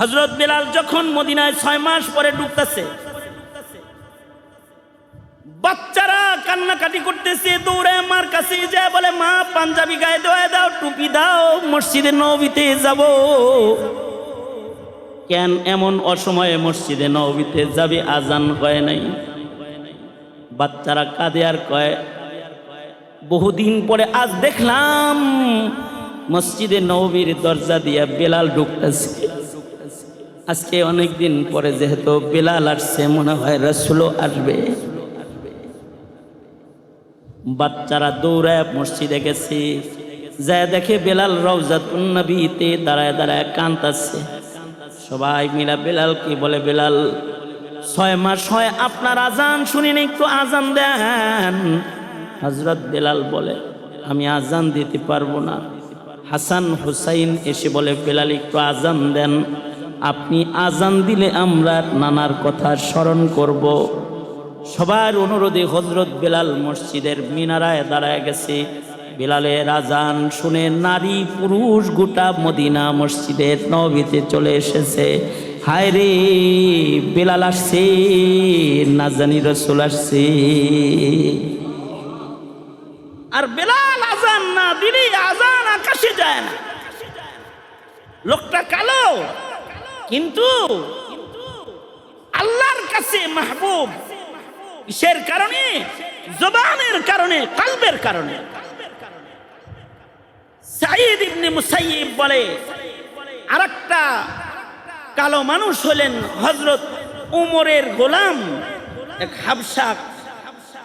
হযরত বেলাল যখন মদিনায় 6 মাস পরে ঢুকতেছে, বাচ্চারা কান্নাকাটি করতেছে, দৌড়ে মার কাছে যায় বলে, মা পাঞ্জাবি গায়ে দাও, টুপি দাও, মসজিদে নববীতে যাব। কেন এমন অসময়ে মসজিদে নববীতে যাবে? আজান হয় নাই। বাচ্চারা কাঁদে আর কয়, বহুদিন পরে আজ দেখলাম মসজিদে নববীর দরজা দিয়া বেলাল ঢুকতেছে। আজকে অনেকদিন পরে যেহেতু বেলাল আসছে, মনে হয় রাসূলও আসবে। বাচ্চারা দৌড়ায় মসজিদে গেছে, যায় দেখে বেলাল রওজাতুন নবীতে দাঁড়ায় দাঁড়ায় কাঁদতেছে। সবাই মিলা বেলালকে বলে, বেলাল 6 মাস হয় আপনার আজান শুনিনি, একটু আজান দেন। হযরত বেলাল বলে, আমি আজান দিতে পারবো না। হাসান হুসাইন এসে বলে, বেলাল একটু আজান দেন, আপনি আজান দিলে আমরা নানার কথা স্মরণ করব। সবার অনুরোধে হযরত বেলাল মসজিদের মিনারায় দাঁড়ায় গেছে। বেলালের আজান শুনে নারী পুরুষ গোটা মদিনা মসজিদের নববীতে চলে এসেছে। হায় রে, বেলাল আসছে, না জানি রাসূল আসছে। আর বেলাল আজান না দিলে আজান আকাশে যায় না। লোকটা কালো, কিন্তু আল্লাহর কাছে মাহবুব। কিসের কারণে? জবানের কারণে, কলবের কারণে। সাঈদ ইবনে মুসাইয়িব বলে, আরেকটা কালো মানুষ হলেন হযরত উমরের গোলাম। এক হাবশা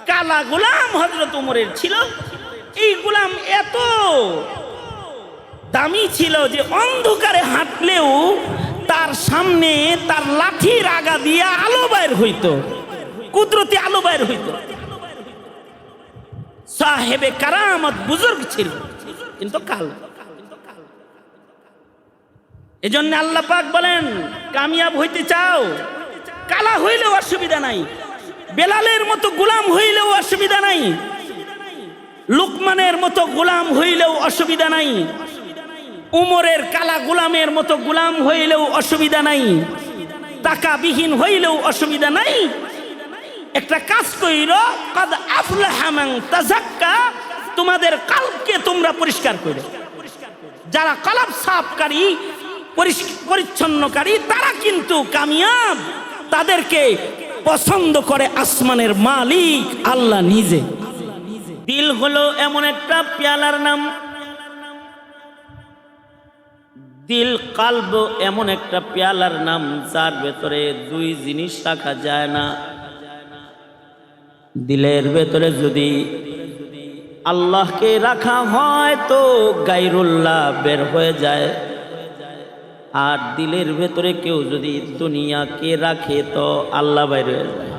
কালা গোলাম হযরত উমরের ছিল। এই গোলাম এত দামি ছিল যে অন্ধকারে হাঁটলেও তার সামনে তার লাঠির আগা দিয়ে আলো বাইর হইতো, কুদরতি আলো বাইর হইতো। সাহেবে কারামত বুজুর্গ ছিল, কিন্তু কালো। এজন্য আল্লাহ পাক বলেন, কামিয়াব হইতে চাও, কালা হইলেও অসুবিধা নাই, বেলালের মতো গোলাম হইলেও অসুবিধা নাই, লুকমানের মতো গোলাম হইলেও অসুবিধা নাই, উমরের কালা গোলামের মতো গোলাম হইলেও অসুবিধা নাই, টাকাবিহীন হইলেও অসুবিধা নাই। একটা কাজ কইরো, কাদ আফলাহা মান তাযাক্কা, তোমাদের কলবকে তোমরা পরিষ্কার করো। যারা কলব সাফকারী, পরিচ্ছন্নকারী, তারা কিন্তু কামিয়াব। তাদেরকে পছন্দ করে আসমানের মালিক আল্লাহ নিজে। দিল হলো এমন একটা পেয়ালার নাম, দিল কলব এমন একটা পেয়ালার নাম, যার ভেতরে দুই জিনিস রাখা যায় না। দিলের ভেতরে যদি আল্লাহকে রাখা হয় তো গায়রুল্লাহ বের হয়ে যায়, আর দিলের ভেতরে কেউ যদি দুনিয়াকে রাখে তো আল্লাহ বাইর হয়ে যায়।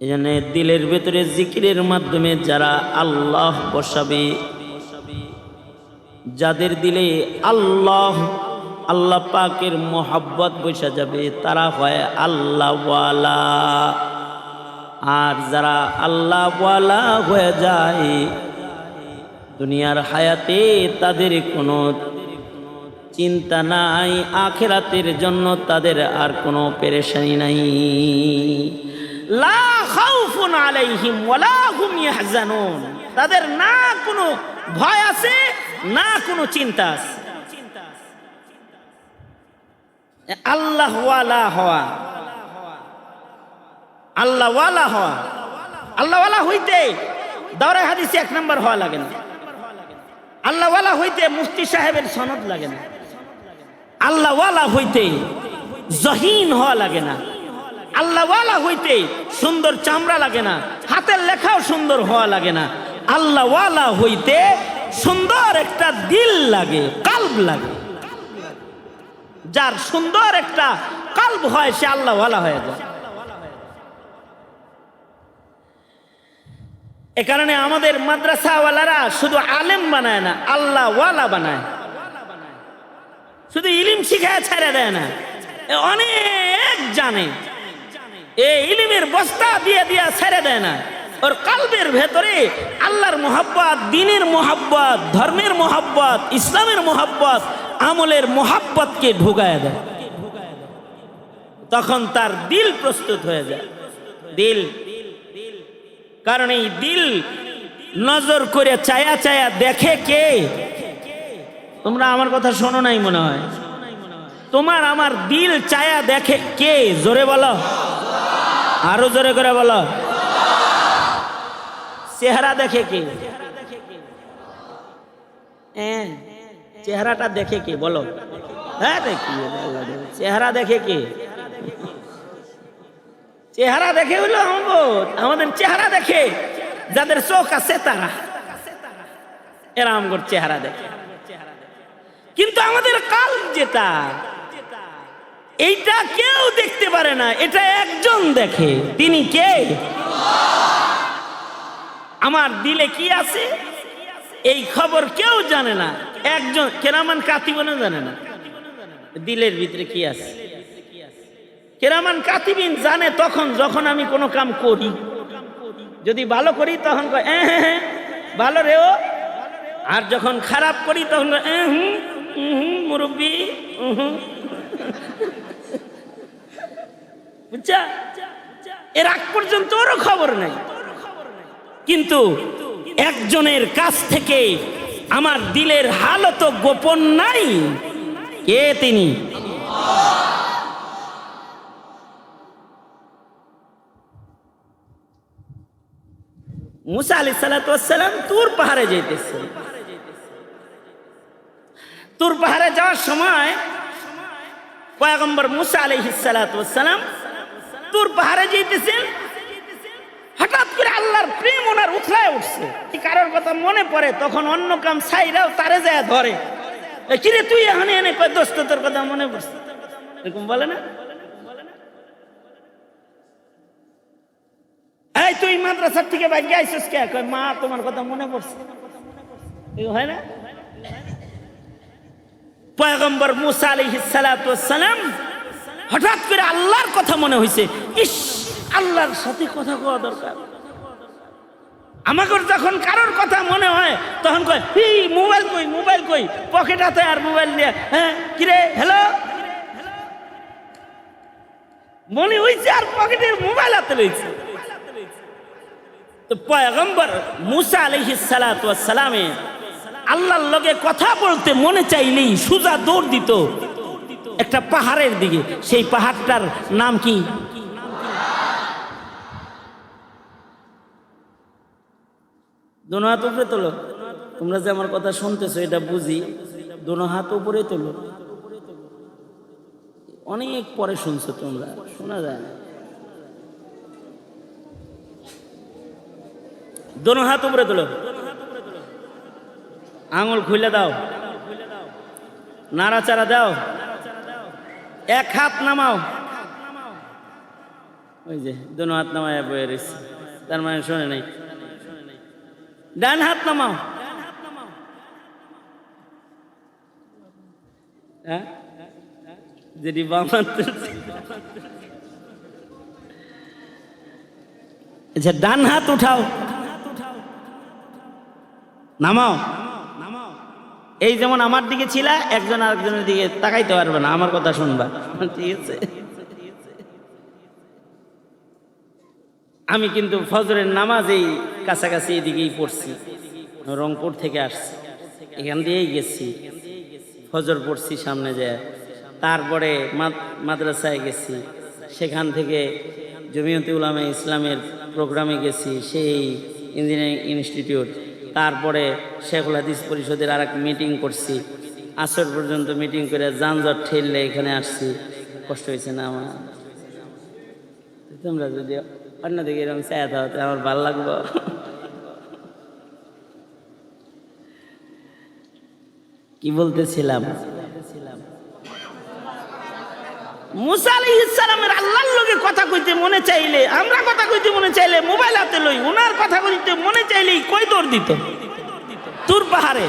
এজন্য দিলের ভেতরে জিকিরের মাধ্যমে যারা আল্লাহ বসাবে, যাদের দিলে আল্লাহ আল্লাহ পাকের মোহাব্বত বসা যাবে, তারা হয় আল্লাহওয়ালা। আর যারা আল্লাহওয়ালা হয়ে যায়, দুনিয়ার হায়াতে তাদের কোনো চিন্তা নাই, আখিরাতের জন্য তাদের আর কোনো পেরেশানি নাই। লা খাউফুন আলাইহিম ওয়ালা হুম ইয়াহজানুন, তাদের না কোনো ভয় আছে, না কোনো চিন্তা আছে। আল্লাহওয়ালা হওয়া, আল্লাহওয়ালা হওয়া, আল্লাহওয়ালা হইতে দাওরায়ে হাদিসে 1 নম্বর হওয়া লাগে না। আল্লাহওয়ালা হইতে মুফতি সাহেবের সনদ লাগে না। আল্লাহওয়ালা হইতে জহিন হওয়া লাগে না। আল্লাহওয়ালা হইতে সুন্দর চামড়া লাগে না, হাতের লেখাও সুন্দর হওয়া লাগে না। আল্লাহওয়ালা হইতে সুন্দর একটা দিল লাগে, কলব লাগে। যার সুন্দর একটা কলব হয় সে আল্লাহওয়ালা হয়ে যায়। এ কারণে আমাদের মাদ্রাসাওয়ালারা শুধু আলেম বানায় না, আল্লাহওয়ালা বানায়। শুধু ইলম শিখায় ছেড়ে দেয় না, অনেক জানে, এই ইলমের বস্তা দিয়ে দিয়া ছেড়ে দেয় না। ওর কলবের ভেতরে আল্লাহর মোহাব্বত, দ্বীনের মোহাব্বত, ধর্মের মোহাব্বত, ইসলামের মোহাব্বত, আমলের মোহাব্বতকে ঢুকায় দেয়, তখন তার দিল প্রস্তুত হয়ে যায়। দিল, কারণ এই দিল নজর করে চায়া চায়া দেখে কে? তোমরা আমার কথা শোনো নাই মনে হয়। তোমার আমার দিল চায়া দেখে কে? জোরে বলো, আরো জোরে করে বলো। চেহারা দেখে কে? চেহারাটা দেখে কে বলো? হ্যাঁ দেখি, চেহারা দেখে কে? চেহারা দেখে হলো আমাদের চেহারা দেখে যাদের চোখ আছে তারা, এরা আমার চেহারা দেখে। কিন্তু আমাদের কাল যেটা, এইটা কেউ দেখতে পারে না, এটা একজন দেখে। তিনি কে? আমার দিলে কি আছে এই খবর কেউ জানে না, একজন কেরামান কাতিবিনও জানে না দিলের ভিতরে কি আছে। কেরামান কাতিবিন জানে তখন যখন আমি কোনো কাম করি, যদি ভালো করি তখন ভালো রেও, আর যখন খারাপ করি তখন মুরব্বী। বুঝছা? এর আগ পর্যন্ত ওরও খবর নাই। কিন্তু একজনের কাছ থেকে আমার দিলের হালত গোপন নাই। কে তিনি? মুসা আলাইহিস সালাতু ওয়াস সালাম তুর পাহাড়ে যাইতেছেন। তুর পাহাড়ে যাওয়ার সময় পয়গম্বর মুসা আলাইহিস সালাতু ওয়াস সালাম তুর পাহাড়ে যাইতেছেন। হঠাৎ করে আল্লাহর প্রেম ওনার উথলায় উঠছে। কারোর কথা মনে পড়ে তখন অন্য কাম ছাইরাও তারে যায় ধরে, কিরে তুই এখানে এনে কয় দোস্ত তোর কথা মনে পড়ছে, এরকম বলে না? এই তুই মাদ্রাসার থেকে বাইরে আইছিস কে? কয় মা তোমার কথা মনে পড়ছে। হয় না? পয়গম্বর মুসা আলাইহিস সালাতু ওয়াস সালাম হঠাৎ করে আল্লাহর কথা মনে হইছে। ইস, আল্লাহর সাথে কথা কওয়া দরকার। আমাকে যখন কারোর কথা মনে হয় তখন কয় মোবাইল কই, মোবাইল কই, পকেট হাতে আর মোবাইল নিয়ে, হ্যাঁ কিরে হ্যালো, মনে হইছে আর পকেটের মোবাইল হাতে রয়েছে। তো পয়গম্বর মুসা আলাইহিস সালাতু ওয়াস সালামে আল্লাহর লগে কথা বলতে মনে চাইলেই সোজা দৌড় দিত একটা পাহাড়ের দিকে। সেই পাহাড়টার নাম কি? দোনো হাত উপরে তোলো। তোমরা যে আমার কথা শুনতেছো এটা বুঝি। দোনো হাত উপরে তোলো। অনেক পরে শুনছো তোমরা, শোনা যায় না। দোনো হাত উপরে তোলো, আঙুল খুলে দাও, নাড়াচাড়া দাও, এক হাত নামাও। ওই যে দোনো হাত নামায় বয়ে রয়েছে, তার মানে শোনে নাই। ডান হাত নামাও। হ্যাঁ, যেটি বাম হাত। আচ্ছা, ডান হাত উঠাও, নামাও। এই যেমন আমার দিকে ছিলা, একজন আরেকজনের দিকে তাকাইতে পারবে না, আমার কথা শুনবা, ঠিক আছে? আমি কিন্তু ফজরের নামাজেই কাছাকাছি এদিকেই পড়ছি, রংপুর থেকে আসছি, এখান দিয়েই গেছি, ফজর পড়ছি সামনে যায়। তারপরে মাদ্রাসায় গেছি, সেখান থেকে জমিয়তে উলামা ইসলামের প্রোগ্রামে গেছি, সেই ইঞ্জিনিয়ারিং ইনস্টিটিউট। তারপরে শেখুল হাদিস পরিষদের আর এক মিটিং করছি, আসর পর্যন্ত মিটিং করে যানজট ঠেললে এখানে আসছি। কষ্ট হয়েছে না আমার? তোমরা যদি অন্যদিকে এরকম চায় তাহলে আমার ভালো লাগবে। কি বলতেছিলাম? মুসা আলাইহিস সালামের আল্লাহর লগে কথা কইতে মনে চাইলে, আমরা কথা কইতে মনে চাইলে মোবাইল হাতে লই, ওনার কথা কইতে মনে চাইলেই কই দৌড় দিত? তুর পাহাড়ে।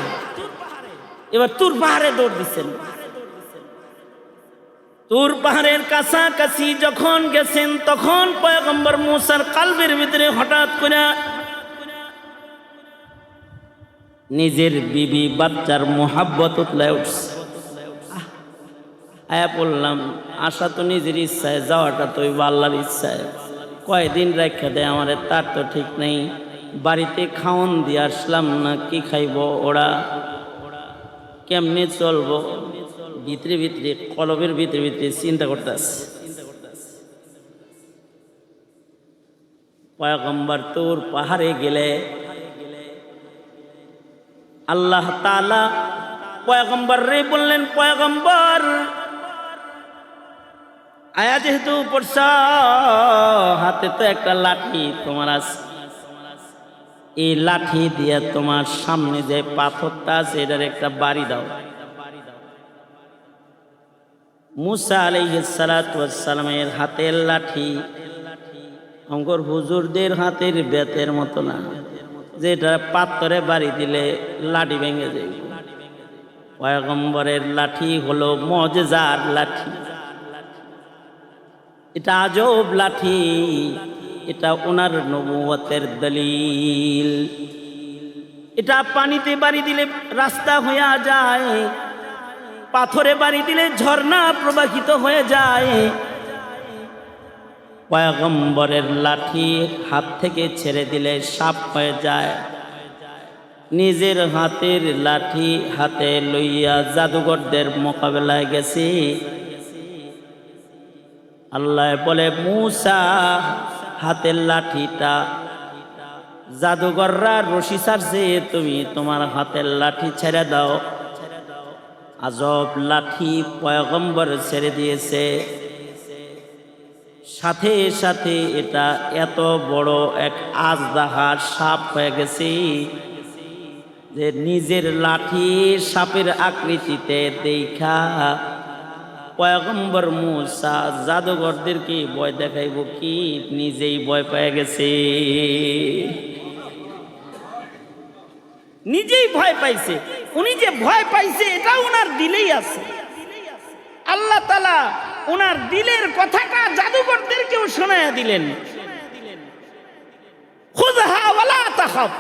এবার তুর পাহাড়ে দৌড় দিচ্ছেন। তুর পাহাড়ের কাছাকাছি যখন গেছেন তখন পয়গম্বর মুসার কলবের ভিতরে হঠাৎ করে নিজের বিবি বাচ্চার মোহাব্বত উতলায় উঠছে। আয়া বললাম আশা তো নিজের ইচ্ছায়, যাওয়াটা তো আল্লাহর ইচ্ছায়। কয়দিন রেখে দেয় আমারে তার তো ঠিক নেই। বাড়িতে খাওয়ান দিয়ে আসলাম না, কি খাইব ওরা, কেমনে চলবো, ভিতরে ভিতরে কলবের ভিতরে ভিতরে চিন্তা করতেছে। পয়গম্বর তোর পাহাড়ে গেলে আল্লাহ তাআলা পয়গম্বর রে বললেন, পয়গম্বর আয়া যেহেতু পড়ছ, হাতে তো একটা লাঠি তোমার আছে, এই লাঠি দিয়ে তোমার সামনে যে পাথরটা আছে এটার একটা বাড়ি দাও। মুসা আলাইহিস সালাতু ওয়াস সালামের হাতের লাঠি অঙ্গর হুজুরদের হাতের বেতের মতো না, যেটা পাথরে বাড়ি দিলে লাঠি ভেঙে যায়। পয়গম্বরের লাঠি হলো মুজিজার লাঠি, এটা আজব লাঠি, এটা ওনার নবুয়তের দলিল। এটা পানিতে বাড়ি দিলে রাস্তা হয়ে যায়, পাথরে বাড়ি দিলে ঝর্ণা প্রবাহিত হয়ে যায়। পয়গম্বরের লাঠি হাত থেকে ছেড়ে দিলে সাপ হয়ে যায়। নিজের হাতের লাঠি হাতে লইয়া জাদুঘরদের মোকাবেলায় গেছি। আল্লাহ বলে, মুসা হাতের লাঠিটা জাদুঘররা রশি ছাড়ছে, তুমি তোমার হাতের লাঠি ছেড়ে দাও। আজব লাঠি পয়গম্বর ছেড়ে দিয়েছে, সাথে সাথে এটা এত বড় এক আজদাহার সাপ হয়ে গেছে যে নিজের লাঠি সাপের আকৃতিতে দেখা পয়গম্বর মুসা জাদুঘরদেরকে ভয় দেখাইব কি, নিজেই ভয় পেয়ে গেছে, নিজেই ভয় পাইছে। উনি যে ভয় পাইছে এটা উনার দিলেই আছে। আল্লাহ তাআলা উনার দিলের কথাটা জাদুঘরদেরকেও শোনায়া দিলেন, খুযহা ওয়ালা তাখাফ।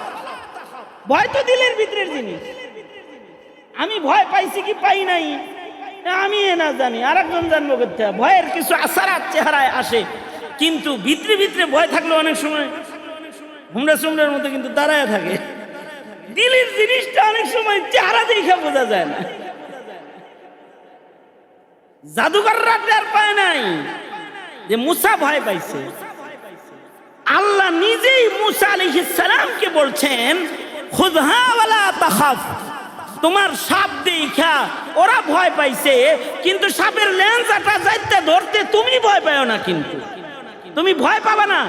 ভয় তো দিলের ভিতরের জিনিস। আমি ভয় পাইছি কি পাই নাই আমি না জানি, আরেকজন জানবো করতে। ভয়ের কিছু আসারাত চেহারায় আসে, কিন্তু ভিতরে ভিতরে ভয় থাকলে অনেক সময় হুমড়া সুমড়ার মতো কিন্তু দাঁড়ায় থাকে। দিলের জিনিসটা অনেক সময় চেহারা দেখে বোঝা যায় না। জাদুঘররা টের পায় নাই যে মুসা ভয় পাইছে। আল্লাহ নিজেই মুসা আলাইহিস সালামকে বলছেন, খুযহা ওয়ালা তাখাফ। তোমার সাপ দেখা ওরা ভয় পাইছে, কিন্তু সাপের লেন্সাটা যাইতে ধরতে তুমি ভয় পাও না, কিন্তু তুমি ভয় পাবা না।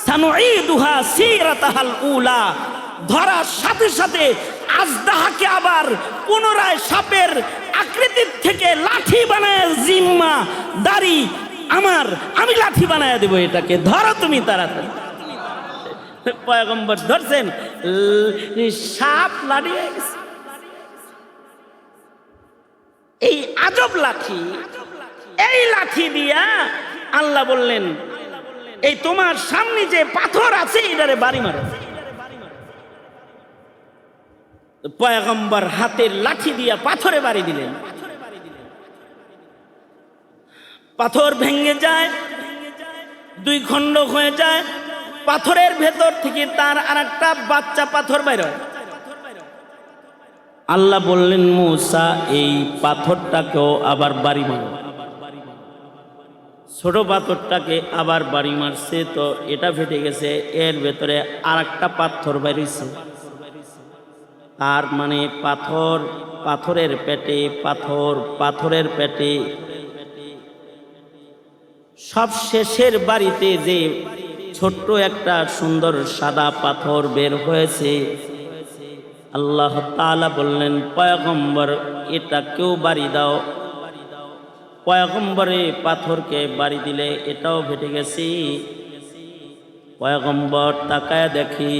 সানুঈদুহা সিরাতাহাল উলা। ধরার সাথে সাথে আজদাহাকে আবার পুনরায় সাপের আকৃতির থেকে লাঠি বানায়, জিম্মা দাড়ি আমার, আমি লাঠি বানায় দেব, এটাকে ধরো তুমি তাড়াতাড়ি। পয়গম্বর ধরছেন, সাপ লাঠি হয়ে গেছে। এই আজব লাঠি, এই লাঠি দিয়া আল্লাহ বললেন, এই তোমার সামনে যে পাথর আছে এটারে বাড়ি মারো। পয়গম্বর হাতের লাঠি দিয়া পাথরে বাড়ি দিলেন, পাথর ভেঙে যায়, দুই খণ্ড হয়ে যায়। পাথরের ভেতর থেকে তার আরেকটা বাচ্চা পাথর বের হয়। আল্লাহ বললেন, মুসা এই পাথরটাকেও আবার বাড়ি মারো। ছোট পাথরটাকে আবার বাড়ি মারছে, তো এটা ফেটে গেছে, এর ভেতরে আরেকটা পাথর বেরিয়েছে। তার মানে পাথর, পাথরের পেটে পাথর, পাথরের পেটে। সব শেষের বাড়িতে যে ছোট্ট একটা সুন্দর সাদা পাথর বের হয়েছে, আল্লাহ তাআলা বললেন, পয়গম্বর এটা কেউ বাড়ি দাও। পয়গম্বরে পাথরকে বাড়ি দিলে এটাও ফেটে গেছে। পয়গম্বর তাকায় দেখি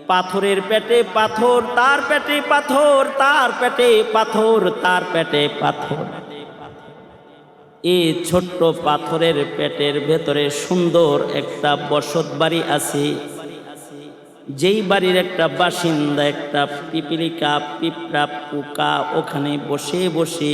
পাথরের পেটে পাথর, তার পেটে পাথর, তার পেটে পাথর, তার পেটে পাথর। এই ছোট্ট পাথরের পেটের ভেতরে সুন্দর একটা বসত বাড়ি আছে, যেই বাড়ির একটা বাসিন্দা একটা পিপিলিকা, পিঁপড়া, পোকা ওখানে বসে বসে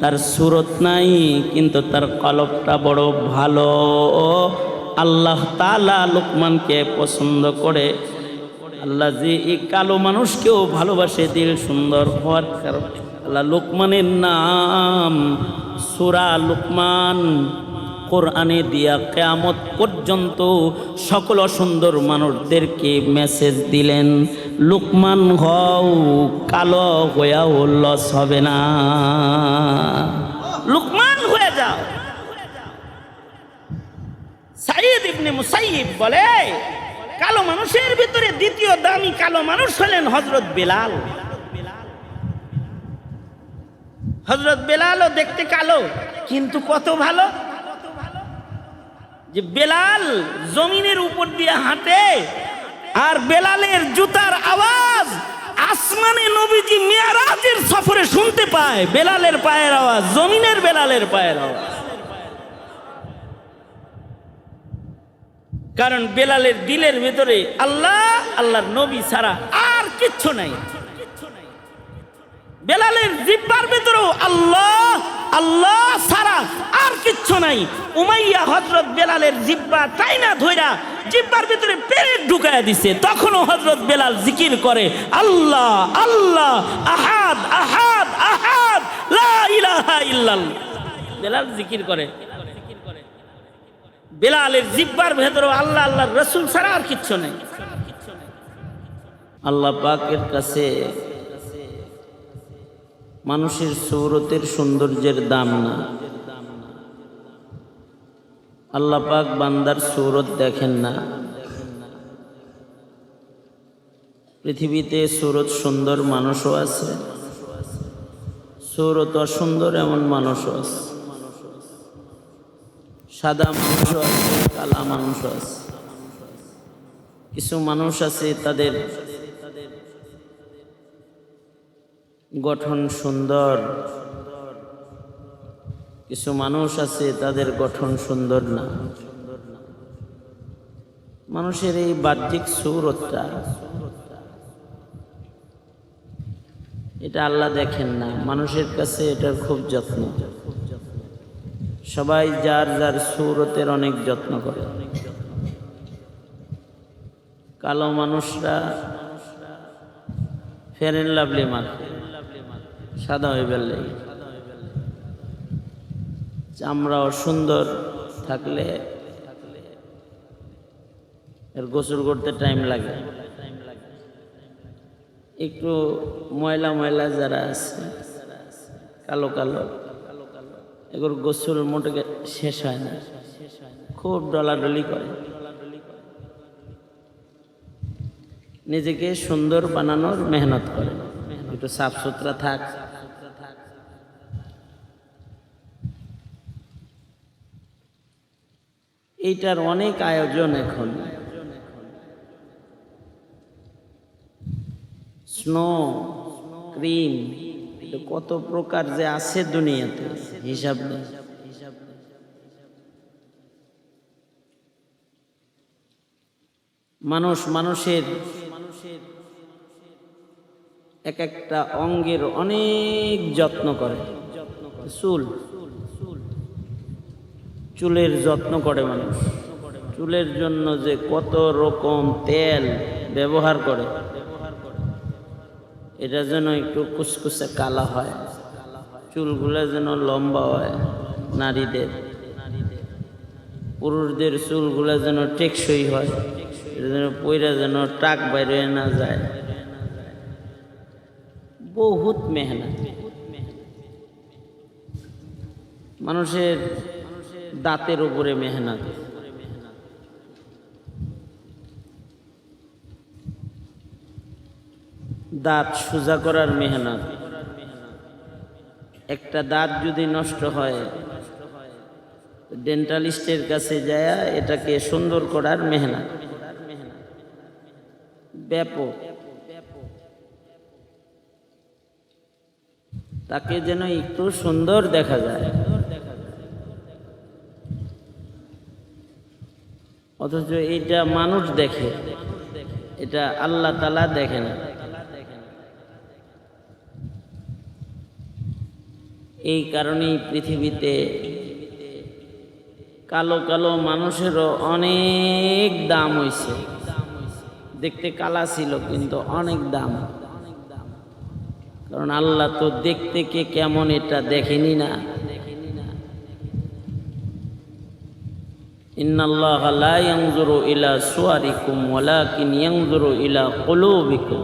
তার সুরত নাই, কিন্তু তার কলবটা বড় ভালো। আল্লাহ তাআলা লোকমানকে পছন্দ করে। আল্লাহ যে এই কালো মানুষকেও ভালোবাসে দিল সুন্দর হওয়ার কারণে আল্লাহ লোকমানের নাম সূরা লোকমান কোরআনে দিয়া কিয়ামত পর্যন্ত সকল অসুন্দর মানুষদেরকে মেসেজ দিলেন, লোকমান হও, কালো হয়েও লস হবে না, লোকমান হয়ে যাও। সাইয়্যিদ ইবনে মুসাইয়্যিব বলে, কালো মানুষের ভিতরে দ্বিতীয় দামি কালো মানুষ হলেন হযরত বেলাল। হযরত বেলালও দেখতে কালো, কিন্তু কত ভালো যে বেলাল জমিনের উপর দিয়ে হাঁটে, আর বেলালের জুতার আওয়াজ আসমানে নবীজি মিরাজের সফরে শুনতে পায়। বেলালের পায়ের আওয়াজ, জমিনের বেলালের পায়ের আওয়াজ। কারণ বেলালের দিলের ভেতরে আল্লাহ, আল্লাহর নবী ছাড়া আর কিচ্ছু নাই। বেলালের জিহ্বার ভেতরেও আল্লাহ, আল্লাহ ছাড়া আর কিচ্ছু নাই। উমাইয়া হযরত বেলালের জিহ্বা টাইনা ধইরা জিহ্বার ভিতরে পেরেক ঢুকায়া দিছে, তখনও হযরত বেলাল জিকির করে আল্লাহ, আল্লাহ, আহাদ, আহাদ, আহাদ, লা ইলাহা ইল্লাল্লাহ। বেলাল জিকির করে। বেলালের জিহ্বার ভেতরেও আল্লাহ, আল্লাহর রাসূল ছাড়া আর কিচ্ছু নাই। আল্লাহ পাকের কাছে মানুষের সূরতের সৌন্দর্যের দাম না। আল্লাহ পাক বান্দার সূরত দেখেন না। পৃথিবীতে সূরত সুন্দর মানুষও আছে, সূরত অসুন্দর এমন মানুষও আছে, সাদা মানুষও আছে, কালা মানুষও আছে। কিছু মানুষ আছে তাদের গঠন সুন্দর, কিছু মানুষ আছে তাদের গঠন সুন্দর না। মানুষের এই বাহ্যিক সূরতটা, এটা আল্লাহ দেখেন না। মানুষের কাছে এটার খুব যত্ন। সবাই যার যার সূরতের অনেক যত্ন করে। কালো মানুষরা ফেয়ার এন্ড লাভলি মাখে, সাদা হয়ে গেলে চামড়া অসুন্দর থাকলে এর গোসল করতে টাইম লাগে। একটু ময়লা ময়লা যারা আছে, কালো কালো, এগুলোর গোসল মোটে শেষ হয় না, খুব ডলাডলি করে। নিজেকে সুন্দর বানানোর মেহনত করে, একটু সাফ সুতরা থাক। এইটার অনেক আয়োজন এখন। স্নো ক্রিম, কত প্রকার যে আছে দুনিয়াতে, হিসাব নেই। মানুষের এক একটা অঙ্গের অনেক যত্ন করে। চুলের যত্ন করে মানুষ। চুলের জন্য যে কত রকম তেল ব্যবহার করে, এটা যেন একটু কুচকুচে কালা হয়, চুলগুলা যেন লম্বা হয়। নারীদের, পুরুষদের চুলগুলা যেন টেকসই হয়, এটা যেন পয়রা যেন টাক বাইরে না যায়। বহুত মেহনত। মানুষের দাঁতের উপরে মেহনত। দাঁত সোজা করার মেহনত। একটা দাঁত যদি নষ্ট হয়, ডেন্টালিস্টের কাছে যায় এটাকে সুন্দর করার মেহনত ব্যাপক। তাকে যেন একটু সুন্দর দেখা যায়, অথচ এটা মানুষ দেখে, এটা আল্লাহ তাআলা দেখে না। এই কারণেই পৃথিবীতে কালো কালো মানুষেরও অনেক দাম হইছে। দেখতে কালা ছিল কিন্তু অনেক দাম, কারণ আল্লাহ তো দেখতে কে কেমন এটা দেখেনি না। ইন্নাল্লাহা লা ইয়ানজুরু ইলা সুওয়ারিকুম ওয়ালাকিন ইয়ানজুরু ইলা কুলুবিকুম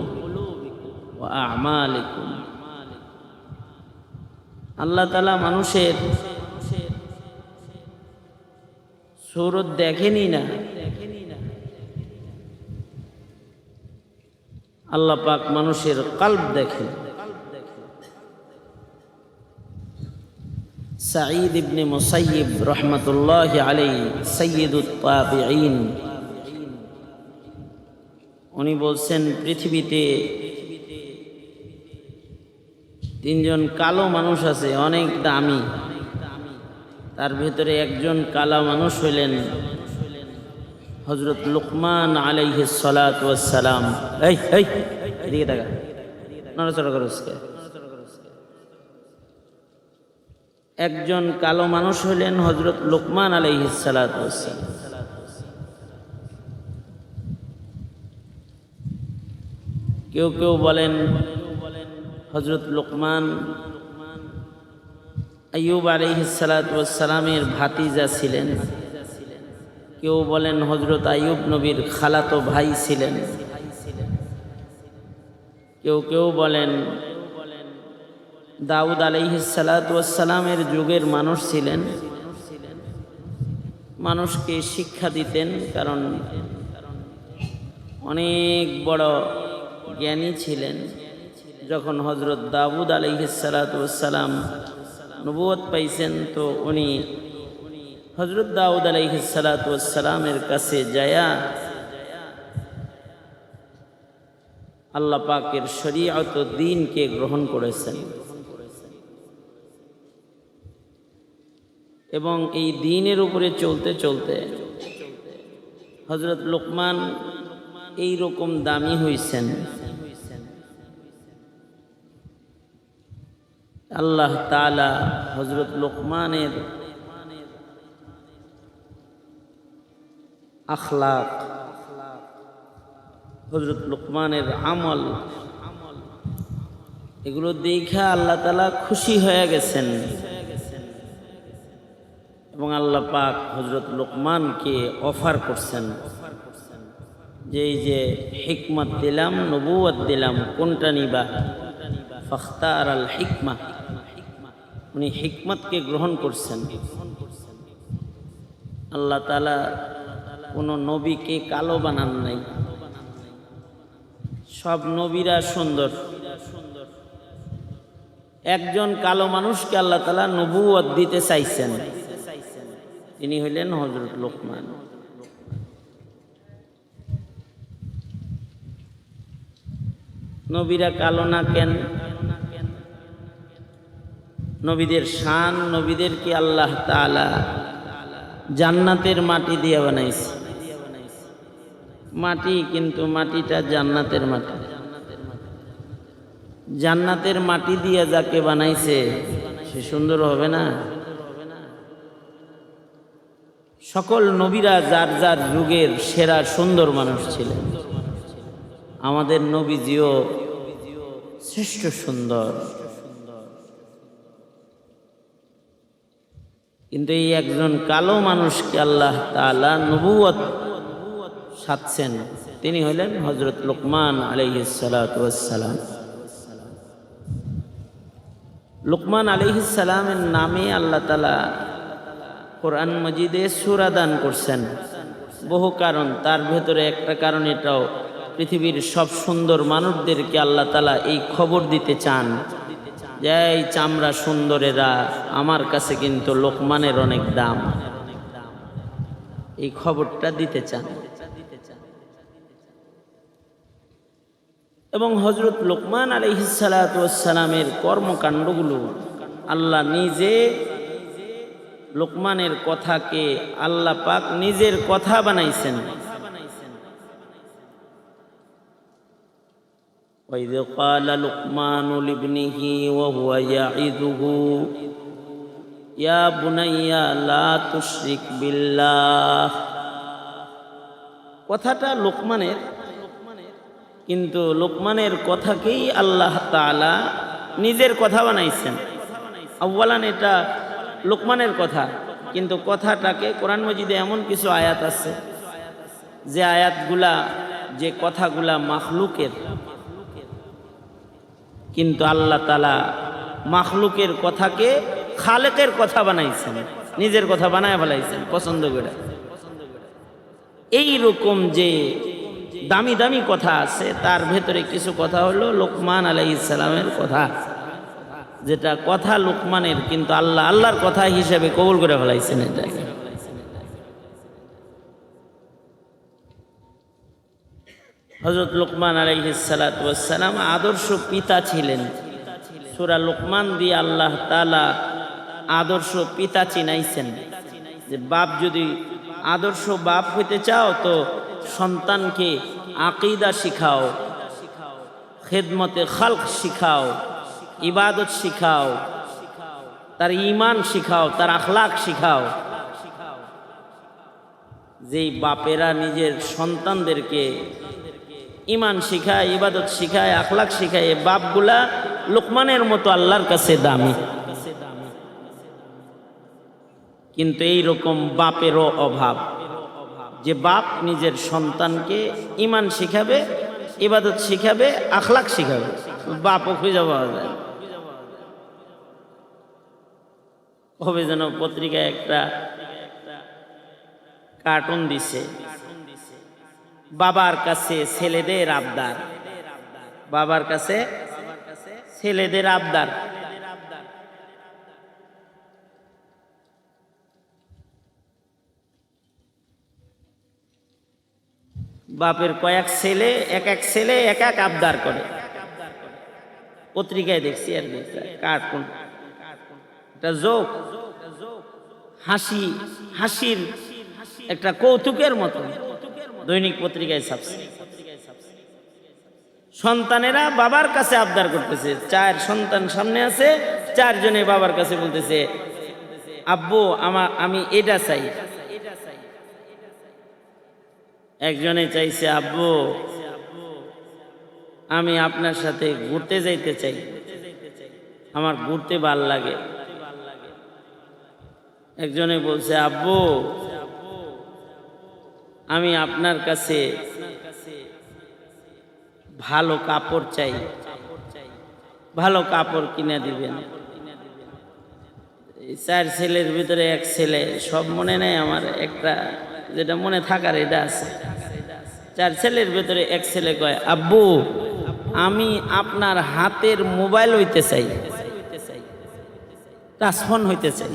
ওয়া আ'মালিকুম। আল্লাহ তাআলা মানুষের সূরত দেখেনি না, আল্লাহ পাক মানুষের কলব দেখেন। সাঈদ ইবনে মুসাইয়িব রাহমাতুল্লাহি আলাইহি সাইয়্যিদুত তাবিঈন, উনি বলছেন পৃথিবীতে তিনজন কালো মানুষ আছে অনেক দামি, তার ভিতরে একজন কালো মানুষ হইলেন হযরত লুকমান আলাইহিস সালাতু ওয়াস সালাম। এদিকে দেখা, নড়াচড়া করছ। একজন কালো মানুষ হইলেন হযরত লুকমান আলাইহিস সালাতু ওয়াস সালাম। কেউ কেউ বলেন হযরত লুকমান আইয়ুব আলাইহিস সালাতু ওয়াস সালামের ভাতিজা ছিলেন, কেউ বলেন হযরত আইয়ুব নবীর খালাতো ভাই ছিলেন, কেউ কেউ বলেন দাউদ আলাইহিস সালাতু ওয়াস সালামের যুগের মানুষ ছিলেন, মানুষকে শিক্ষা দিতেন, কারণ অনেক বড় জ্ঞানী ছিলেন। যখন হযরত দাউদ আলাইহিস সালাতু ওয়াস সালাম নবুয়ত পাইছেন, তো উনি হযরত দাউদ আলাইহিস সালাতু ওয়াস সালামের কাছে যায়া আল্লাহ পাকের শরীয়ত ও দ্বীনকে গ্রহণ করেছেন, এবং এই দ্বীনের উপরে চলতে চলতে হযরত লুকমান এই রকম দামি হইছেন। আল্লাহ তাআলা হযরত লুকমানের আখলাক, হযরত লুকমানের আমল, এগুলো দেখে আল্লাহ তাআলা খুশি হয়ে গেছেন, এবং আল্লাহ পাক হযরত লুকমানকে অফার করছেন যে এই যে হিকমত দিলাম, নবুয়ত দিলাম, কোনটা নিবা? ফাখতার আল হিকমা, উনি হিকমতকে গ্রহণ করছেন। আল্লাহ তাআলা কোন নবীকে কালো বানান নাই, সব নবীরা সুন্দর। একজন কালো মানুষকে আল্লাহ তাআলা নবুয়ত দিতে চাইছেন, তিনি হইলেন হযরত লুকমান। নবীরা কালো না কেন? নবীদের শান, নবীদেরকে আল্লাহ তাআলা জান্নাতের মাটি দিয়ে বানাইছে। মাটি, কিন্তু মাটিটা জান্নাতের মাটি। জান্নাতের মাটি দিয়ে যাকে বানাইছে সে সুন্দর হবে না? সকল নবীরা যার যার যুগের সেরা সুন্দর মানুষ ছিলেন, আমাদের নবীজিও শ্রেষ্ঠ সুন্দর। কিন্তু এই একজন কালো মানুষকে আল্লাহ তাআলা নবুয়ত সাধছেন, তিনি হলেন হযরত লুকমান আলাইহিস সালাতু ওয়াস সালাম। লুকমান আলাইহিস সালামের নামে আল্লাহ তাআলা কোরআন মাজিদে সূরা দান করছেন। বহু কারণ, তার ভেতরে একটা কারণ এটাও, পৃথিবীর সব সুন্দর মানুষদেরকে আল্লাহ তাআলা এই খবর দিতে চান যে এই চামড়া সুন্দরেরা, আমার কাছে কিন্তু লোকমানের অনেক দাম, এই খবরটা দিতে চান। এবং হযরত লুকমান আলাইহিস সালাতু ওয়াস সালামের কর্মকাণ্ডগুলো আল্লাহ নিজে, লুকমানের কথাকে আল্লাহ পাক নিজের কথা বানাইছেন। وإذ قال لقمان لابنه وهو يعظه يا بني لا تشرك بالله। কথাটা লোকমানের, কিন্তু লোকমানের কথাকেই আল্লাহ তাআলা নিজের কথা বানাইছেন। আউয়ালান এটা লোকমানের কথা, কিন্তু কথাটাকে কোরআন মাজিদে এমন কিছু আয়াত আছে যে আয়াতগুলা, যে কথাগুলা মাখলুকের, কিন্তু আল্লাহ তাআলা মাখলুকের কথাকে খালেকের কথা বানাইছেন, নিজের কথা বানায় ফেলাইছেন পছন্দ করে। এই রকম যে দামি দামি কথা আছে, তার ভেতরে কিছু কথা হলো লোকমান আলাইহিস সালামের কথা, যেটা কথা লোকমানের, কিন্তু আল্লাহ আল্লাহর কথা হিসেবে কবুল করে ফেলাইছেন। এটাকে হযরত লোকমান আলাইহিস সালাতু ওয়াস সালাম আদর্শ পিতা ছিলেন। সূরা লোকমান দিয়ে আল্লাহ তাআলা আদর্শ পিতা চিনাইছেন, যে বাপ যদি আদর্শ বাপ হইতে চাও তো সন্তানকে আকীদা শিখাও, খেদমতে খালক শিখাও, ইবাদত শিখাও, তার ঈমান শিখাও, তার আখলাক শিখাও। যেই বাপেরা নিজের সন্তানদেরকে ঈমান শিখায়, ইবাদত শিখায়, আখলাক শিখায়, এই বাপগুলা লোকমানের মতো আল্লাহর কাছে দামি। কিন্তু এই রকম বাপেরও অভাব, যে বাপ নিজের সন্তানকে ঈমান শিখাবে, ইবাদত শিখাবে, আখলাক শিখাবে, বাপও খুঁজে পাওয়া যায়। কবে যেন পত্রিকায় একটা কার্টুন দিছে, বাবার কাছে ছেলেদের আবদার, বাবার কাছে ছেলেদের আবদার। বাপের কয়েক ছেলে, এক এক ছেলে এক এক আবদার করে। পত্রিকায় দেখছি আর কার্টুন, একটা জোক, হাসি, হাসির একটা কৌতুকের মতো দৈনিক পত্রিকায় ছাপছে। সন্তানেরা বাবার কাছে আবদার করতেছে, 4 সন্তান সামনে আছে, 4 জনে বাবার কাছে বলতেছে, আব্বু আমি এটা চাই। একজনে চাইছে, আব্বু আমি আপনার সাথে ঘুরতে যাইতে চাই, আমার ঘুরতে ভাল লাগে। একজনে বলছে, আব্বু আমি আপনার কাছে ভালো কাপড় চাই, ভালো কাপড় কিনে দিবেন। 4 ছেলের ভিতরে এক ছেলে, সব মনে নেই আমার, একটা যেটা মনে থাকার এটা আছে। 4 ছেলের ভিতরে এক ছেলে কয়, আব্বু আমি আপনার হাতের মোবাইল হইতে চাই, টাচফোন হইতে চাই।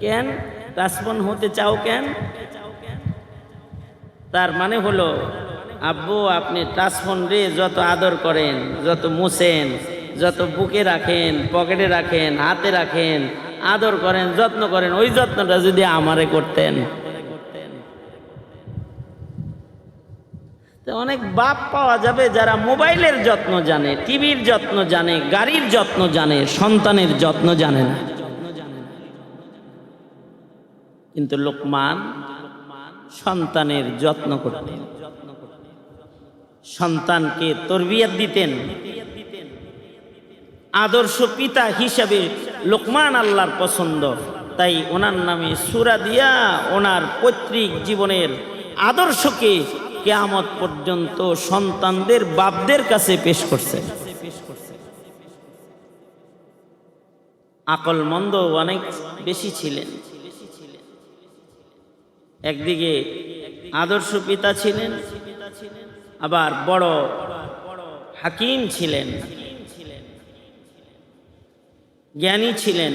কেন টাচফোন হতে চাও কেন? তার মানে হলো, আব্বু আপনি টাচফোন রে যত আদর করেন, যত মুছেন, যত বুকে রাখেন, পকেটে রাখেন, হাতে রাখেন, আদর করেন, যত্ন করেন, ওই যত্নটা যদি আমারে করতেন। অনেক বাপ পাওয়া যাবে যারা মোবাইলের যত্ন জানে, টিভির যত্ন জানে, গাড়ির যত্ন জানে, সন্তানের যত্ন জানে না। কিন্তু লোকমান সন্তানের যত্ন করতেন, সন্তানকে তরবিয়ত দিতেন। আদর্শ পিতা হিসাবে লোকমান আল্লাহর পছন্দ, তাই ওনার নামে সূরা দিয়া ওনার পৈতৃক জীবনের আদর্শকে কিয়ামত পর্যন্ত সন্তানদের বাপদের কাছে পেশ করছে। আকলমন্দ অনেক বেশি ছিলেন, একদিকে আদর্শ পিতা ছিলেন, আবার বড় হাকিম ছিলেন, জ্ঞানী ছিলেন,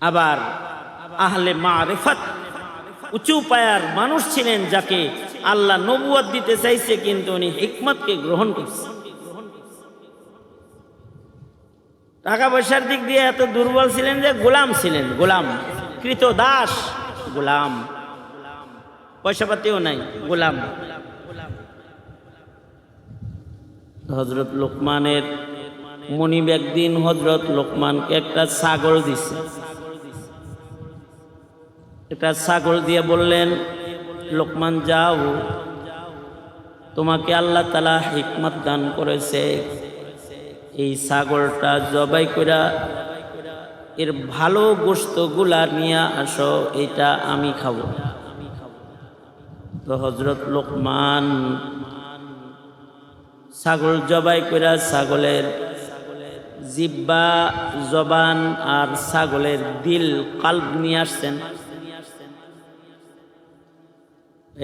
আবার আহলে মারিফাত উঁচু পায়ার মানুষ ছিলেন, যাকে আল্লাহ নবুয়ত দিতে চাইছে, কিন্তু উনি হিকমতকে গ্রহণ করছে। টাকা পয়সার দিক দিয়ে এত দুর্বল ছিলেন যে গোলাম ছিলেন, গোলাম, কৃত দাস, গোলাম। পয়সা পাতিও নাই, গোলাম। হযরত লোকমানের মনিব একদিন হযরত লোকমানকে একটা ছাগল দিছে। একটা ছাগল দিয়ে বললেন, লোকমান যাও, তোমাকে আল্লাহ তাআলা হিকমত দান করেছে, এই ছাগলটা জবাই কইরা এর ভালো গোশতগুলা নিয়ে আসো, এটা আমি খাবো। তো হযরত লোকমান ছাগল জবাই কইরা ছাগলের জিহ্বা, জবান আর ছাগলের দিল, কাল্ব নিয়ে আসছেন।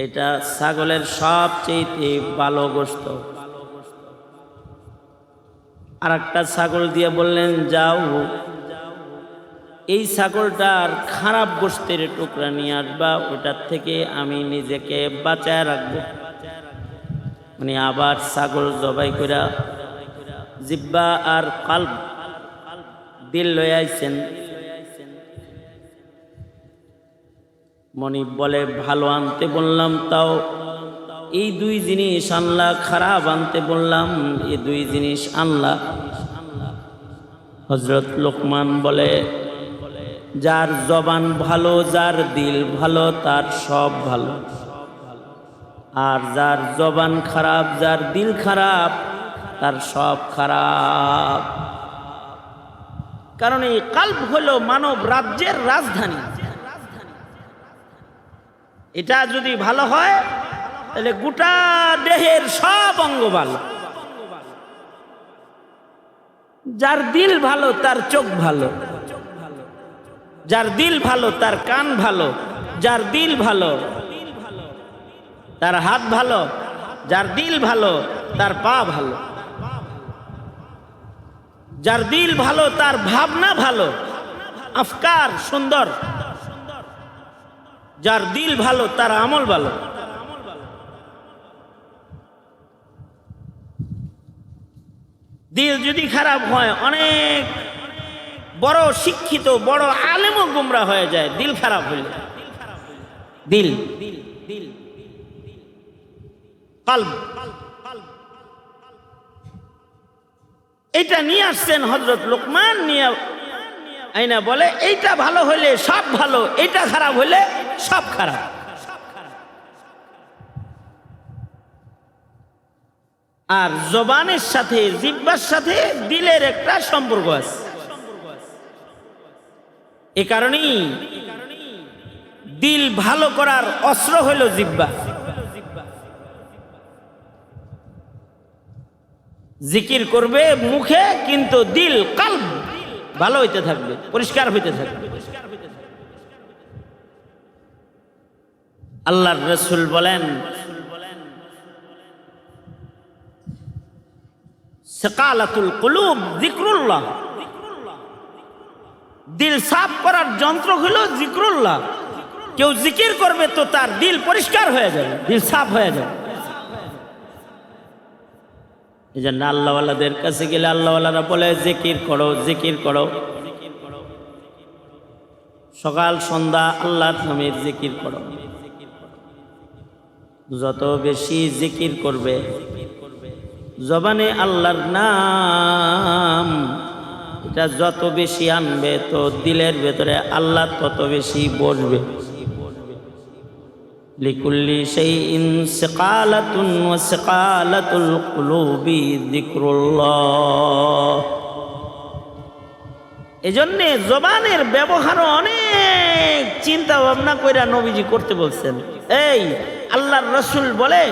এটা ছাগলের সবচেয়ে ভালো গোশত। আর একটা ছাগল দিয়ে বললেন, যাও এই ছাগলটার খারাপ গোশতের টুকরা নিয়ে আসবা, ওটার থেকে আমি নিজেকে বাঁচায় রাখবো। মানে আবার ছাগল জবাই কইরা জিহ্বা আর কাল্ব, দিল লয়ে আইছেন। মনিব বলে, ভালো আনতে বললাম তাও এই দুই জিনিস আনলা, খারাপ আনতে বললাম এই দুই জিনিস আনলা। হযরত লোকমান বলে, যার জবান ভালো, যার দিল ভালো, তার সব ভালো। আর যার জবান খারাপ, যার দিল খারাপ, তার সব খারাপ। কারণ এই কাল্ব হলো মানব রাজ্যের রাজধানী। এটা যদি ভালো হয় তাহলে গোটা দেহের সব অঙ্গ ভালো। যার দিল ভালো তার চোখ ভালো, যার দিল ভালো তার কান ভালো, যার দিল ভালো তার হাত ভালো, যার দিল ভালো তার পা ভালো, যার দিল ভালো তার ভাবনা ভালো, আফকার সুন্দর, যার দিল ভালো তার আমল ভালো। দিল যদি খারাপ হয়, অনেক বড় শিক্ষিত বড় আলেমও গুমরা হয়ে যায় দিল খারাপ হইলে। দিল, কাল্ব, এটা নিয়ে আসছেন হযরত লোকমান। নিয়ে আইনা বলে, এইটা ভালো হইলে সব ভালো, এটা খারাপ হইলে সব খারাপ। আর জবানের সাথে, জিহ্বার সাথে দিলের একটা সম্পর্ক আছে। এ কারণেই দিল ভালো করার অস্ত্র হইল জিহ্বা। জিকির করবে মুখে, কিন্তু দিল, কাল্ব ভালো হইতে থাকবে, পরিষ্কার হইতে থাকবে। আল্লাহর রাসূল বলেন, সাকালাতুল কুলুব যিকরুল্লাহ, দিল সাফ করার যন্ত্র হলো যিকরুল্লাহ। কেউ জিকির করবে তো তার দিল পরিষ্কার হয়ে যাবে, দিল সাফ হয়ে যাবে। এই জন্য আল্লাহওয়ালাদের কাছে গেলে আল্লাহওয়ালারা বলে, জিকির করো, জিকির করো, সকাল সন্ধ্যা আল্লাহর নামের জিকির করো। যত বেশি জিকির করবে, জবানে আল্লাহর নাম এটা যত বেশি আনবে, তো দিলের ভেতরে আল্লাহ তত বেশি বসবে। লিকুল্লি শাইইন সিকালাতুন ওয়া সিকালাতুল কুলুবি যিকরুল্লাহ। এজন্য জবানের ব্যবহার অনেক চিন্তা ভাবনা কইরা নবীজি করতে বলছেন। এই আল্লাহর রাসূল বলে,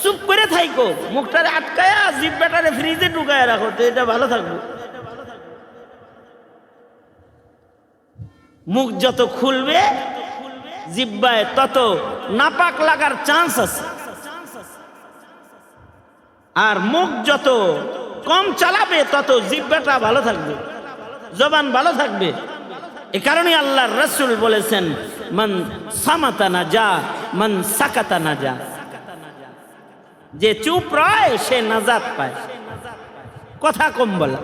চুপ করে থাইকো, মুখটারে আটকায়া জিহ্বাটারে ফ্রিজে ঢুকায় রাখো, তো এটা ভালো থাকবে। মুখ যত খুলবে জিহ্বায় তত নাপাক লাগার চান্স আছে। আর মুখ যত কম চালাবে তত জিহ্বাটা ভালো থাকবে, জবান ভালো থাকবে। এ কারণে আল্লাহর রাসূল বলেছেন, মান সামাতা নাজা, মান সাকাতা নাজা। যে চুপ রয় সে নাজাত পায়। কথা কম বলা,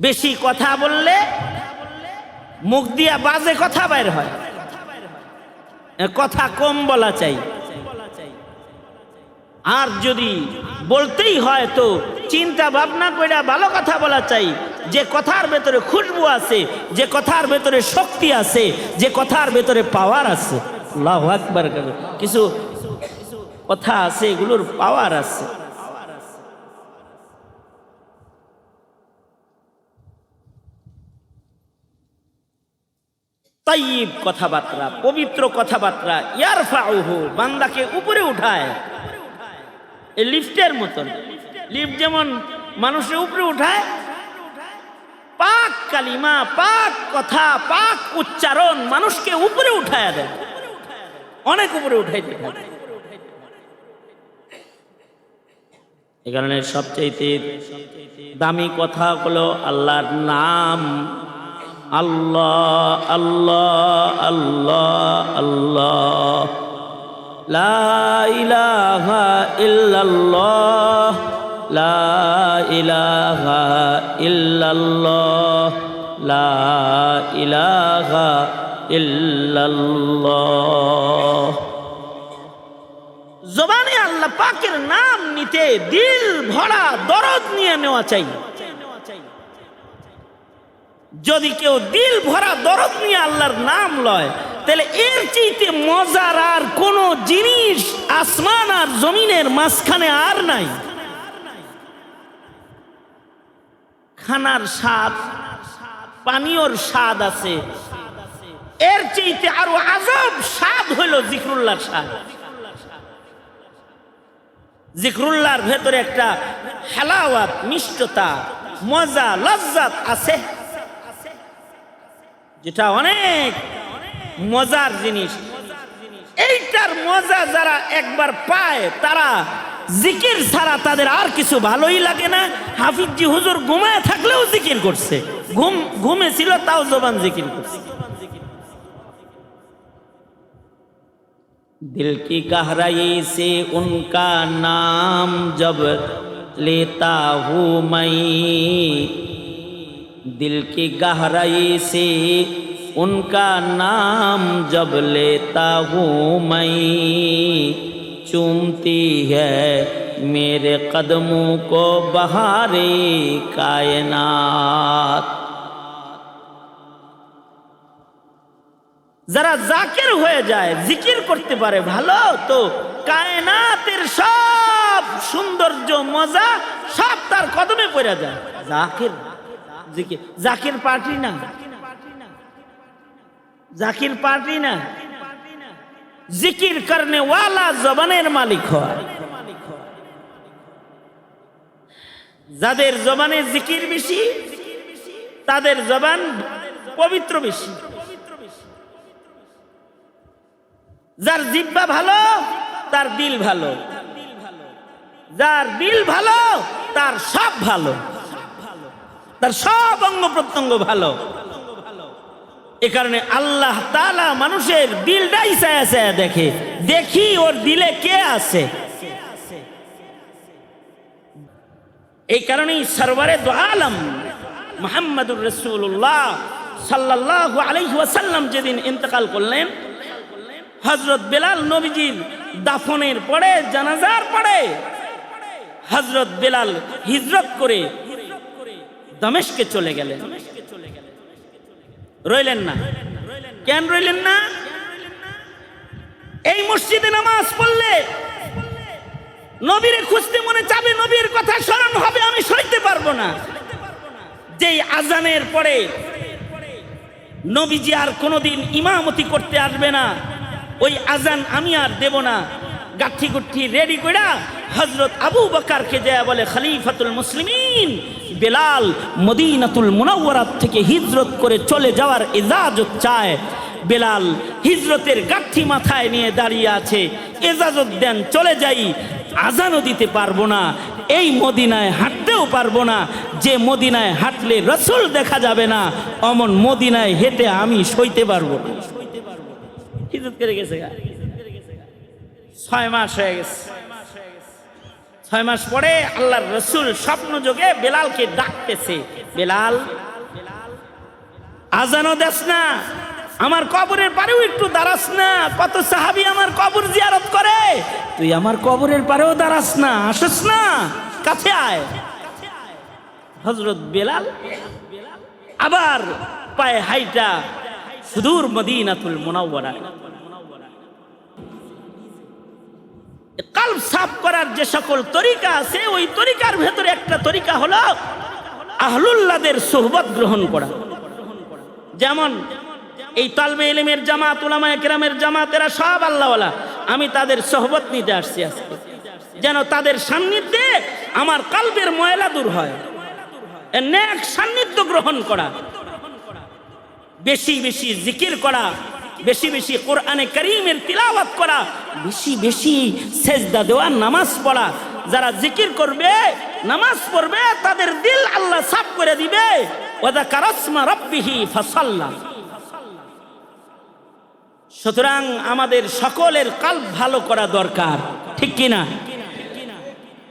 বেশি কথা বললে মুখ দিয়া বাজে কথা বাইর হয়। কথা কম বলা চাই, আর যদি বলতেই হয় তো চিন্তা ভাবনা করে ভালো কথা বলা চাই, যে কথার ভেতরে খুশবু আছে, যে কথার ভেতরে শক্তি আছে, যে কথার ভেতরে পাওয়ার আছে। আল্লাহু আকবার। কিছু কথা আছে এগুলোর পাওয়ার আছে। তাইয়িব কথাবার্তা, পবিত্র কথাবার্তা, ইয়ারফাউহু, বান্দাকে উপরে উঠায়। এই লিফটের মতন, লিফট যেমন মানুষের উপরে উঠায়, পাক কালিমা, পাক কথা, পাক উচ্চারণ মানুষকে উপরে উঠায় দেয়, অনেক উপরে উঠাইতে থাকে। এই কারণে সবচেয়ে দামি কথা হলো আল্লাহর নাম। আল্লাহ আল্লাহ আল্লাহ আল্লাহ, লা ইলাহা ইল্লাল্লাহ, লা ইলাহা ইল্লাল্লাহ, লা ইলাহা ইল্লাল্লাহ। জবানে আল্লাহ পাকের নাম নিতে দিল ভরা দরদ নিয়ে নেওয়া চাই। যদি কেউ দিল ভরা দরদ নিয়ে আল্লাহর নাম লয়, তাহলে এর চাইতে মজার আর কোন জিনিস আসমান আর জমিনের মাঝখানে আর নাই। খানার স্বাদ, পানীয়র স্বাদ আছে, এর চাইতে আরো আজব স্বাদ হইল জিকরুল্লাহর স্বাদ। জিকরুল্লাহর ভেতরে একটা হালাওয়াত, মিষ্টতা, মজা, লজ্জাত আছে, যেটা অনেক মজার জিনিস। এইটার মজা যারা একবার পায়, তারা জিকির ছাড়া তাদের আর কিছু ভালোই লাগে না। হাফিজি হুজুর ঘুমায় থাকলেও জিকির করছে, ঘুমে ছিল তাও জবান জিকির করছে। दिल की गहराई से उनका नाम जब लेता हूँ मैं, दिल की गहराई से उनका नाम जब लेता हूँ मैं, चूमती है मेरे कदमों को बहारे कायनात। যারা জাকির হয়ে যায়, জিকির করতে পারে ভালো, তো কায়নাতের সব সৌন্দর্য, মজা সব তার কদমে পড়ে যায়। জাকির, জিকির, জাকির পার্টি না, জাকির পার্টি না, জিকির করনে ওয়ালা জবানের মালিক হয়। যাদের জবানে জিকির বেশি, তাদের জবান পবিত্র বেশি। যার জিহ্বা ভালো, তার দিল ভালো, যার দিল ভালো, তার সব ভালো, তার সব অঙ্গ প্রত্যঙ্গ ভালো। এ কারণে আল্লাহ তাআলা মানুষের দিলটাই চায়া চায়া দেখে, দেখি ওর দিলে কে আছে। এই কারণেই সরওয়ারে দু আলম মুহাম্মদুর রাসূলুল্লাহ সাল্লাল্লাহু আলাইহি ওয়াসাল্লাম যেদিন ইন্তেকাল করলেন, হযরত বেলাল নবীজির দাফনের পরে, জানাজার পরে হযরত বেলাল হিজরত করে দামেস্কে চলে গেলেন। রইলেন না। কেন রইলেন না? এই মসজিদে নামাজ পড়লে নবীরে খুঁজতে মনে চাবে, নবীর কথা স্মরণ হবে, আমি সইতে পারবো না। যেই আজানের পরে নবীজি আর কোনোদিন ইমামতি করতে আসবে না, ওই আজান আমি আর দেব না। গাঠি গুঠি রেডি কইরা হযরত আবু বকরকে যায় বলে, খলিফাতুল মুসলিমিন বেলাল মদিনাতুল মুনাওয়ারা থেকে হিজরত করে চলে যাওয়ার ইজাজত চায়। বেলাল হিজরতের গাঠি মাথায় নিয়ে দাঁড়িয়ে আছে, ইজাজত দেন, চলে যাই। আজানও দিতে পারবো না, এই মদিনায় হাঁটতেও পারবো না, যে মদিনায় হাঁটলে রাসূল দেখা যাবে না, অমন মদিনায় হেঁটে আমি সইতে পারবো না। হিজরত করে গেছে, 6 মাস হয়ে গেছে। 6 মাস পরে আল্লাহর রাসূল স্বপ্ন যোগে বেলালকে ডাকতেছে, বেলাল আজানও দেস না, আমার কবরের পারেও একটু দাঁড়াস না, কত সাহাবী আমার কবর জিয়ারত করে, তুই আমার কবরের পারেও দাঁড়াস না, আসস না, কাছে আয়। হযরত বেলাল আবার পায়ে হাইটা সুদূর মদিনাতুল মুনাওয়ারা। কলব সাফ করার যে সকল তরিকা আছে, ওই তরিকার ভেতরে একটা তরিকা হলো আহলুল্লাহদের সোহবত গ্রহণ করা। যেমন এই তালবে ইলমের জামাত, উলামায়ে কেরামের জামাত, এরা সব আল্লাহওয়ালা, আমি তাদের সোহবত নিতে আসছি আজকে, যেন তাদের সান্নিধ্যে আমার কলবের ময়লা দূর হয়। নেক সান্নিধ্য গ্রহণ করা, বেশি বেশি জিকির করা, বেশি বেশি কোরআনে কারীমের তিলাওয়াত করা, বেশি বেশি সেজদা দেওয়া, নামাজ পড়া। যারা জিকির করবে, নামাজ পড়বে, তাদের দিল আল্লাহ সাফ করে দিবে। ওয়াযাকারা ইসমা রাব্বিহি ফাসাল্লা। সুতরাং আমাদের সকলের কলব ভালো করা দরকার, ঠিক কিনা?